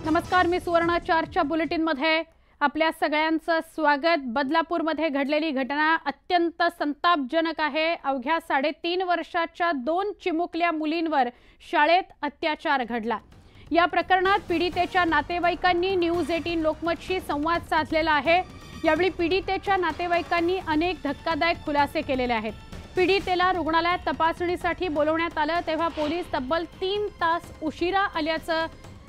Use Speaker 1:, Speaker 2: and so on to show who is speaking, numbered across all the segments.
Speaker 1: नमस्कार, मी सुवर्ण 4च्या बुलेटिनमध्ये आपल्या सगळ्यांचं स्वागत। बदलापूरमध्ये घडलेली घटना अत्यंत संतापजनक आहे। अवघ्या 3.5 वर्षाच्या 2 चिमुकल्या मुलींवर शाळेत अत्याचार घडला। या प्रकरणात पीडितेच्या नातेवाईकांनी न्यूज 18 लोकमतशी संवाद साधलेला आहे। यावेळी पीडितेच्या नातेवाईकांनी अनेक धक्कादायक खुलासे केलेले आहेत। पीडितेला रुग्णालयात तपासणीसाठी बोलवण्यात आलं तेव्हा पोलीस तब्बल 3 तास उशिरा आल्याचं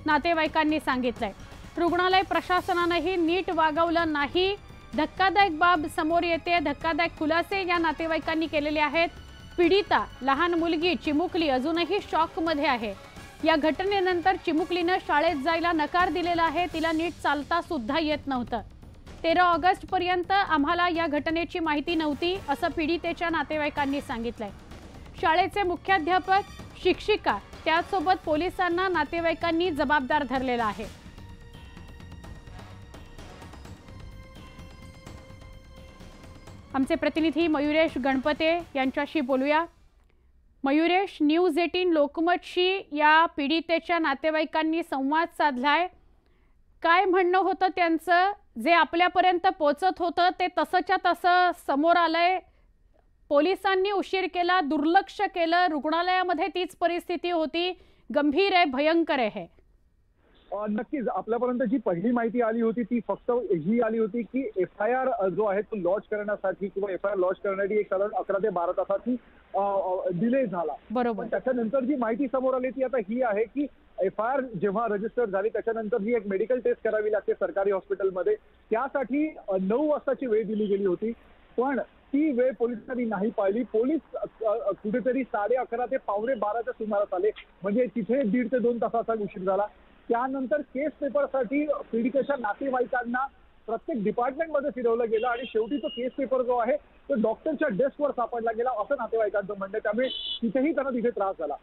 Speaker 1: नातेवाईकांनी सांगितलंय। रुग्णालय प्रशासनानेही नीट वागवलं नाही। धक्कादायक बाब समोर येते। धक्कादायक खुलासे या नातेवाईकांनी केलेले आहेत। पीडिता लहान मुलगी चिमुकली अजूनही शॉकमध्ये आहे। या घटनेनंतर चिमुकलीने शाळेत जायला नकार दिलेला आहे। तिला नीट चालता सुद्धा येत नव्हतं। 13 ऑगस्ट पर्यंत आम्हाला या घटनेची माहिती नव्हती असं पीडितेच्या नातेवाईकांनी सांगितलंय। शाळेचे मुख्याध्यापक, शिक्षिका त्यासोबत पोलिसांना नातेवाईकांनी जबाबदार धरलेला आहे। आमचे प्रतिनिधी मयुरेश गणपते यांच्याशी बोलूया। मयुरेश, न्यूज 18 लोकमतशी या पीडितेच्या नातेवाईकांनी संवाद साधलाय। काय म्हणणं होतं त्यांचं? जे आपल्यापर्यंत पोहोचत होतं ते तसंच्या तसं समोर आलंय। पोलिसांनी उशीर केला, दुर्लक्ष केलं, रुग्णालयामध्ये तीच परिस्थिती होती। गंभीर आहे, भयंकर आहे।
Speaker 2: नक्कीच आपल्यापर्यंत जी पहिली माहिती आली होती ती फक्त ही आली होती की FIR जो आहे तो लॉन्च करण्यासाठी किंवा FIR लॉन्च करण्यासाठी एक साधारण 11 ते 12 तासाची डिले झाला।
Speaker 1: बरोबर।
Speaker 2: त्याच्यानंतर जी माहिती समोर आली ती आता ही आहे की FIR जेव्हा रजिस्टर झाली त्याच्यानंतर जी एक मेडिकल टेस्ट करावी लागते सरकारी हॉस्पिटलमध्ये, त्यासाठी 9 वाजताची वेळ दिली गेली होती। पण ती वेळ पोलिसांनी नाही पाळली। पोलीस कुठेतरी 11:30 ते 11:45च्या सुमारास आले, म्हणजे तिथे 1.5 ते 2 तासाचा उशीर झाला। त्यानंतर केस पेपरसाठी पीडितेच्या नातेवाईकांना प्रत्येक डिपार्टमेंटमध्ये फिरवलं गेलं आणि शेवटी तो केस पेपर जो आहे तो डॉक्टरच्या डेस्कवर सापडला गेला असं नातेवाईकांचं म्हणणं। त्यामुळे तिथेही त्यांना तिथे त्रास झाला।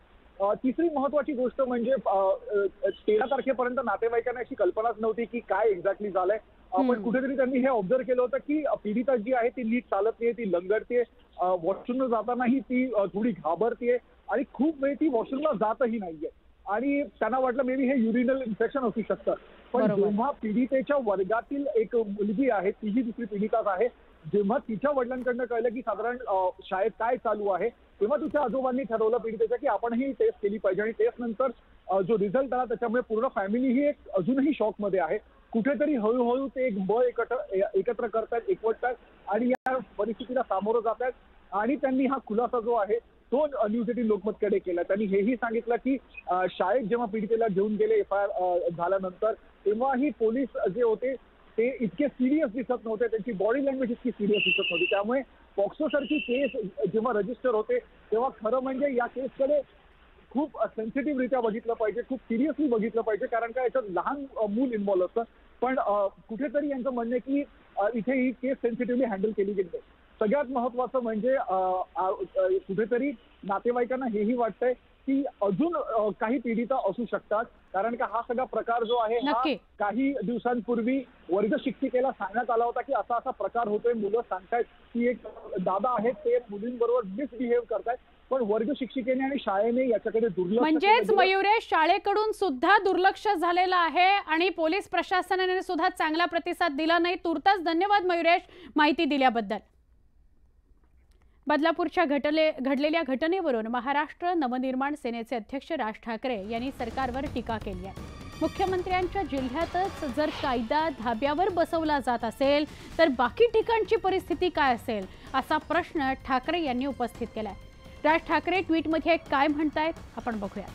Speaker 2: तिसरी महत्वाची गोष्ट म्हणजे 13 तारखेपर्यंत नातेवाईकांना अशी कल्पनाच नव्हती की काय एक्झॅक्टली झालंय। पण कुठेतरी त्यांनी हे ऑब्झर्व केलं होतं की पीडिता जी आहे ती नीट चालत नाहीये, ती लंगडते, वॉशरूमला जातानाही ती थोडी घाबरतीये आणि खूप वेळ ती वॉशरूमला जातही नाहीये आणि त्यांना वाटलं मे बी हे युरिनल इन्फेक्शन असू शकतं। पण जेव्हा पीडितेच्या वर्गातील एक मुलगी आहे, तीही दुसरी पीडिताच आहे, जेव्हा तिच्या वडिलांकडनं कळलं की साधारण शाळेत काय चालू आहे तेव्हा तिच्या आजोबांनी ठरवलं पीडितेच्या की आपणही टेस्ट केली पाहिजे। आणि टेस्ट नंतर जो रिझल्ट आला त्याच्यामुळे पूर्ण फॅमिली ही एक अजूनही शॉकमध्ये आहे। कुठेतरी हळूहळू ते एक बळ एकत्र करतात, एकवटतात आणि या परिस्थितीला सामोरं जातात। आणि त्यांनी हा खुलासा जो आहे तो न्यूज 18 लोकमतकडे केला। त्यांनी हेही सांगितलं की शाळेत जेव्हा पीडितेला घेऊन गेले FIR झाल्यानंतर तेव्हाही पोलीस जे होते ते इतके सिरियस दिसत नव्हते, त्यांची बॉडी लँग्वेज इतकी सिरियस दिसत नव्हती। त्यामुळे पॉक्सो सारखी केस जेव्हा रजिस्टर होते तेव्हा खरं म्हणजे या केसकडे खूप सेन्सिटिव्हरित्या बघितलं पाहिजे, खूप सिरियसली बघितलं पाहिजे, कारण का याच्यात लहान मूल इन्व्हॉल्व असतं। पण कुठेतरी यांचं म्हणणं आहे की इथे ही केस सेन्सिटिव्हली हँडल केली गेली। सगळ्यात महत्वाचं म्हणजे कुठेतरी नातेवाईकांना हेही वाटतंय की अजून काही पीडिता असू शकतात, कारण का हा सगळा प्रकार जो आहे हा काही दिवसांपूर्वी वर्ग शिक्षिकेला सांगण्यात आला होता की असा असा प्रकार होतोय। मुलं सांगतायत की एक दादा आहेत ते मुलींबरोबर मिसबिहेव करतायत, पण वर्ग शिक्षिकेने आणि शाळेने याच्याकडे दुर्लक्ष,
Speaker 1: म्हणजेच मयुरेश शाळेकडून सुद्धा दुर्लक्ष झालेलं आहे आणि पोलीस प्रशासनाने सुद्धा चांगला प्रतिसाद दिला नाही। तुर्तास धन्यवाद मयुरेश माहिती दिल्याबद्दल। बदलापूरच्या घडलेल्या घटनेवरून महाराष्ट्र नवनिर्माण सेनेचे अध्यक्ष राज ठाकरे यांनी सरकारवर टीका केली आहे। मुख्यमंत्र्यांच्या जिल्ह्यातच जर कायदा धाब्यावर बसवला जात असेल तर बाकी ठिकाणची परिस्थिती काय असेल असा प्रश्न ठाकरे यांनी उपस्थित केलाय। राज ठाकरे ट्विटमध्ये काय म्हणतायत आपण बघूया।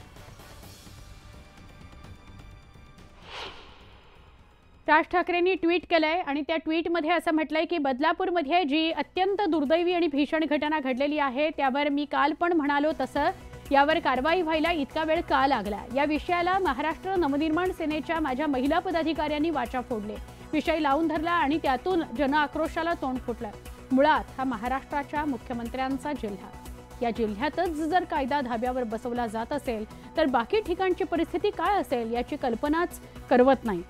Speaker 1: राज ठाकरेंनी ट्विट केलंय आणि त्या ट्विटमध्ये असं म्हटलंय की बदलापूरमध्ये जी अत्यंत दुर्दैवी आणि भीषण घटना घडलेली आहे त्यावर मी काल पण म्हणालो तसं यावर कारवाई व्हायला इतका वेळ का लागला। या विषयाला महाराष्ट्र नवनिर्माण सेनेच्या माझ्या महिला पदाधिकाऱ्यांनी वाचा फोडले, विषय लावून धरला आणि त्यातून जनआक्रोशाला तोंड फुटलं। मुळात हा महाराष्ट्राच्या मुख्यमंत्र्यांचा जिल्हा, या जिल्ह्यातच जर कायदा धाब्यावर बसवला जात असेल तर बाकी ठिकाणची परिस्थिती काय असेल याची कल्पनाच करवत नाही।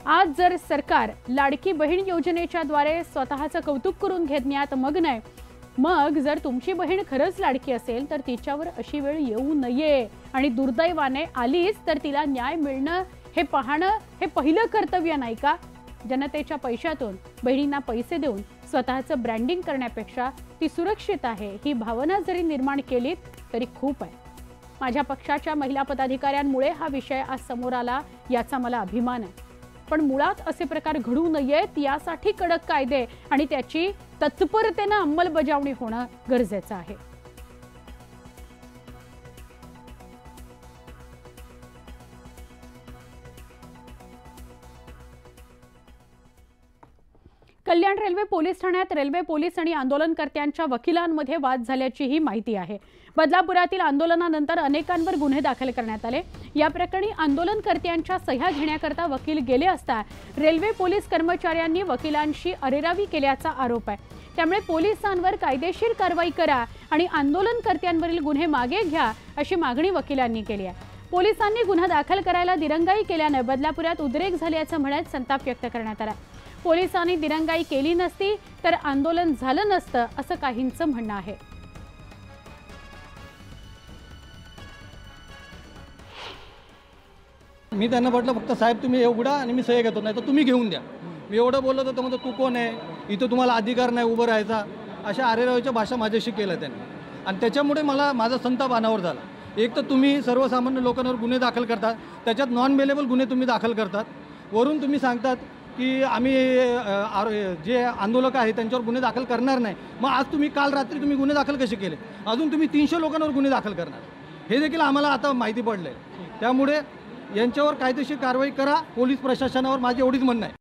Speaker 1: आज जर सरकार लाडकी बहीण योजनेच्या द्वारे स्वतःचं कौतुक करून घेण्यात मग्न आहे, मग जर तुमची बहीण खरंच लाडकी असेल तर तिच्यावर अशी वेळ येऊ नये आणि दुर्दैवाने आलीच तर तिला न्याय मिळणं हे पाहणं हे पहिलं कर्तव्य नाही का? जनतेच्या पैशातून बहिणींना पैसे देऊन स्वतःचं ब्रँडिंग करण्यापेक्षा ती सुरक्षित आहे ही भावना जरी निर्माण केलीत तरी खूप आहे. माझ्या पक्षाच्या महिला पदाधिकाऱ्यांमुळे हा विषय आज समोर आला याचा मला अभिमान आहे. पण मुळात असे प्रकार घडू नयेत यासाठी कडक कायदे आणि त्याची तत्परतेने अंमलबजावणी होणं गरजेचं आहे. कल्याण रेल्वे पोलीस ठाण्यात रेल्वे पोलीस आणि आंदोलनकर्त्यांच्या वकिलांमध्ये वाद झाल्याचीही माहिती आहे. बदलापुरातील आंदोलनानंतर अनेकांवर गुन्हे दाखल करण्यात आले. या प्रकरणी आंदोलनकर्त्यांच्या सह्या घेण्याकरता वकील गेले असता रेल्वे पोलीस कर्मचाऱ्यांनी वकिलांशी अरेरावी केल्याचा आरोप आहे. त्यामुळे पोलिसांवर कायदेशीर कारवाई करा आणि आंदोलनकर्त्यांवरील गुन्हे मागे घ्या अशी मागणी वकिलांनी केली आहे. पोलिसांनी गुन्हा दाखल करायला दिरंगाई केल्याने बदलापुरात उद्रेक झाल्याचं म्हणत संताप व्यक्त करण्यात आला. पोलिसांनी दिरंगाई केली नसती तर आंदोलन झालं नसतं असं काहींचं म्हणणं आहे.
Speaker 3: मी त्यांना म्हटलं फक्त साहेब तुम्ही उघडा आणि मी सह्या घेतो, नाही तर तुम्ही घेऊन द्या. मी एवढं बोललो तर म्हणतो तू कोण आहे, इथं तुम्हाला अधिकार नाही उभं राहायचा, अशा आरेरावीच्या भाषा माझ्याशी केल्या त्यांनी. आणि त्याच्यामुळे माझा संताप अनावर झाला. एक तर तुम्ही सर्वसामान्य लोकांवर गुन्हे दाखल करतात, त्याच्यात नॉन बेलेबल गुन्हे तुम्ही दाखल करतात. वरून तुम्ही सांगतात की आम्ही जे आंदोलक आहेत त्यांच्यावर गुन्हे दाखल करणार नाही. मग आज तुम्ही काल रात्री तुम्ही गुन्हे दाखल कसे केले? अजून तुम्ही 300 लोकांवर गुन्हे दाखल करणार, हे देखील आम्हाला आता माहिती पडलं आहे. त्यामुळे यांच्यावर कायदेशीर कारवाई करा पोलीस प्रशासनावर, माझी एवढीच म्हणणं आहे.